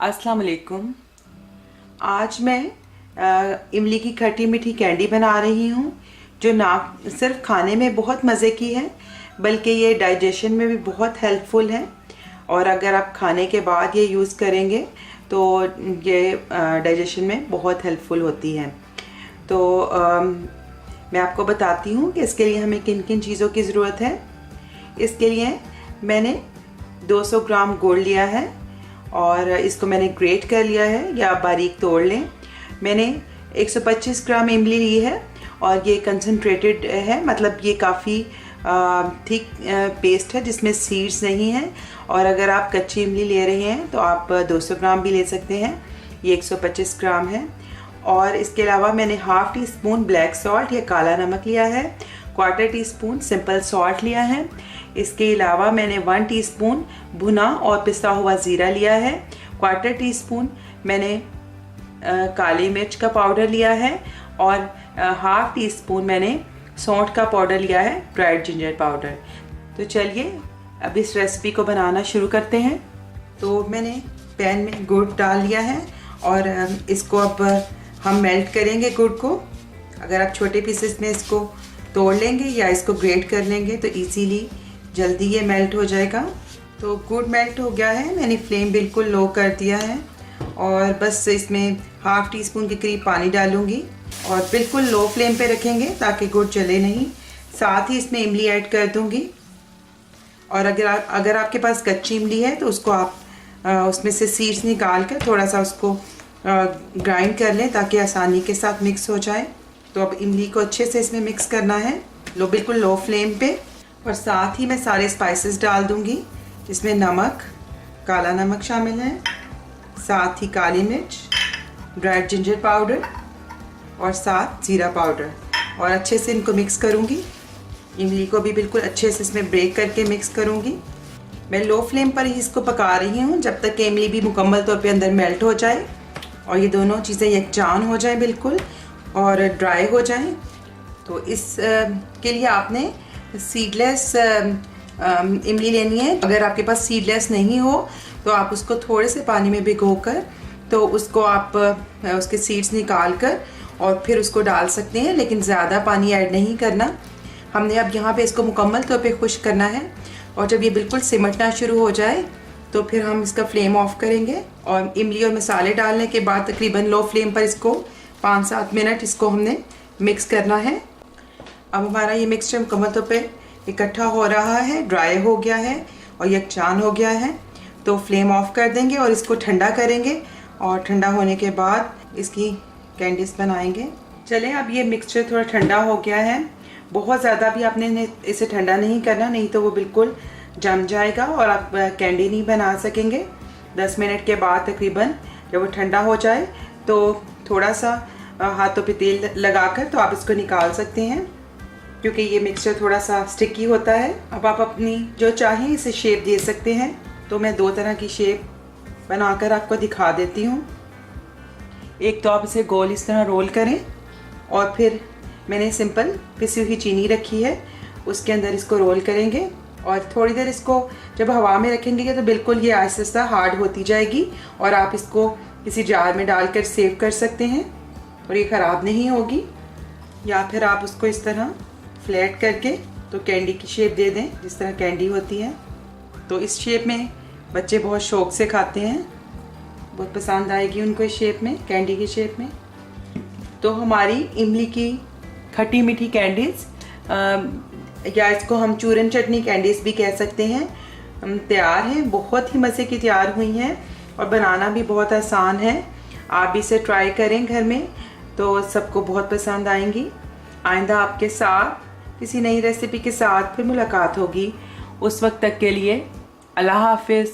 अस्सलाम वालेकुम। आज मैं इमली की खट्टी मीठी कैंडी बना रही हूँ जो ना सिर्फ खाने में बहुत मज़े की है बल्कि ये डाइजेशन में भी बहुत हेल्पफुल है। और अगर आप खाने के बाद ये यूज़ करेंगे तो ये डाइजेशन में बहुत हेल्पफुल होती है। तो मैं आपको बताती हूँ कि इसके लिए हमें किन किन चीज़ों की ज़रूरत है। इसके लिए मैंने 200 ग्राम गुड़ लिया है और इसको मैंने ग्रेट कर लिया है या बारीक तोड़ लें। मैंने 125 ग्राम इमली ली है और ये कंसनट्रेटेड है, मतलब ये काफ़ी थिक पेस्ट है जिसमें सीड्स नहीं है। और अगर आप कच्ची इमली ले रहे हैं तो आप 200 ग्राम भी ले सकते हैं। ये 125 ग्राम है। और इसके अलावा मैंने half tea spoon black salt या काला नमक लिया है, quarter tea spoon simple salt लिया है। इसके अलावा मैंने 1 टीस्पून भुना और पिसा हुआ ज़ीरा लिया है, क्वार्टर टी स्पून मैंने काली मिर्च का पाउडर लिया है और हाफ़ टी स्पून मैंने सौंठ का पाउडर लिया है, ड्राइड जिंजर पाउडर। तो चलिए अब इस रेसिपी को बनाना शुरू करते हैं। तो मैंने पैन में गुड़ डाल लिया है और इसको अब हम मेल्ट करेंगे गुड़ को। अगर आप छोटे पीसेस में इसको तोड़ लेंगे या इसको ग्रेट कर लेंगे तो इजीली जल्दी ये मेल्ट हो जाएगा। तो गुड़ मेल्ट हो गया है, मैंने फ्लेम बिल्कुल लो कर दिया है और बस इसमें हाफ़ टी स्पून के करीब पानी डालूंगी और बिल्कुल लो फ्लेम पे रखेंगे ताकि गुड़ जले नहीं। साथ ही इसमें इमली ऐड कर दूंगी। और अगर आपके पास कच्ची इमली है तो उसको आप उसमें से सीड्स निकाल कर थोड़ा सा उसको ग्राइंड कर लें ताकि आसानी के साथ मिक्स हो जाए। तो अब इमली को अच्छे से इसमें मिक्स करना है, बिल्कुल लो फ्लेम पे। और साथ ही मैं सारे स्पाइसेस डाल दूंगी। इसमें नमक, काला नमक शामिल है, साथ ही काली मिर्च, ड्राइड जिंजर पाउडर और साथ ज़ीरा पाउडर। और अच्छे से इनको मिक्स करूंगी। इमली को भी बिल्कुल अच्छे से इसमें ब्रेक करके मिक्स करूंगी। मैं लो फ्लेम पर ही इसको पका रही हूँ जब तक कि इमली भी मुकम्मल तौर पे अंदर मेल्ट हो जाए और ये दोनों चीज़ें यकजान हो जाए बिल्कुल और ड्राई हो जाएं। तो इस के लिए आपने सीडलेस इमली लेनी है। अगर आपके पास सीडलेस नहीं हो तो आप उसको थोड़े से पानी में भिगोकर तो उसको आप उसके सीड्स निकाल कर और फिर उसको डाल सकते हैं, लेकिन ज़्यादा पानी ऐड नहीं करना। हमने अब यहाँ पे इसको मुकम्मल तौर पे खुश्क करना है और जब ये बिल्कुल सिमटना शुरू हो जाए तो फिर हम इसका फ्लेम ऑफ करेंगे। और इमली और मसाले डालने के बाद तकरीबन लो फ्लेम पर इसको 5-7 मिनट इसको हमने मिक्स करना है। अब हमारा ये मिक्सचर मुकम्मल तौर पे इकट्ठा हो रहा है, ड्राई हो गया है और यकजान हो गया है। तो फ्लेम ऑफ कर देंगे और इसको ठंडा करेंगे और ठंडा होने के बाद इसकी कैंडीज बनाएंगे। चलें, अब ये मिक्सचर थोड़ा ठंडा हो गया है। बहुत ज़्यादा भी आपने इसे ठंडा नहीं करना, नहीं तो वो बिल्कुल जम जाएगा और आप कैंडी नहीं बना सकेंगे। 10 मिनट के बाद तकरीबन जब वो ठंडा हो जाए तो थोड़ा सा हाथों पे तेल लगाकर तो आप इसको निकाल सकते हैं क्योंकि ये मिक्सचर थोड़ा सा स्टिकी होता है। अब आप अपनी जो चाहें इसे शेप दे सकते हैं। तो मैं 2 तरह की शेप बनाकर आपको दिखा देती हूँ। एक तो आप इसे गोल इस तरह रोल करें और फिर मैंने सिंपल पिसी हुई चीनी रखी है, उसके अंदर इसको रोल करेंगे और थोड़ी देर इसको जब हवा में रखेंगे तो बिल्कुल ये आहिस्ता आहिस्ता हार्ड होती जाएगी और आप इसको किसी जार में डालकर सेव कर सकते हैं और ये ख़राब नहीं होगी। या फिर आप उसको इस तरह फ्लैट करके तो कैंडी की शेप दे दें जिस तरह कैंडी होती है। तो इस शेप में बच्चे बहुत शौक़ से खाते हैं, बहुत पसंद आएगी उनको इस शेप में, कैंडी की शेप में। तो हमारी इमली की खट्टी मीठी कैंडीज़ या इसको हम चूरन चटनी कैंडीज़ भी कह सकते हैं, तैयार हैं। बहुत ही मज़े की तैयार हुई हैं और बनाना भी बहुत आसान है। आप भी इसे ट्राई करें घर में तो सबको बहुत पसंद आएंगी। आइंदा आपके साथ किसी नई रेसिपी के साथ फिर मुलाकात होगी। उस वक्त तक के लिए अल्लाह हाफिज़।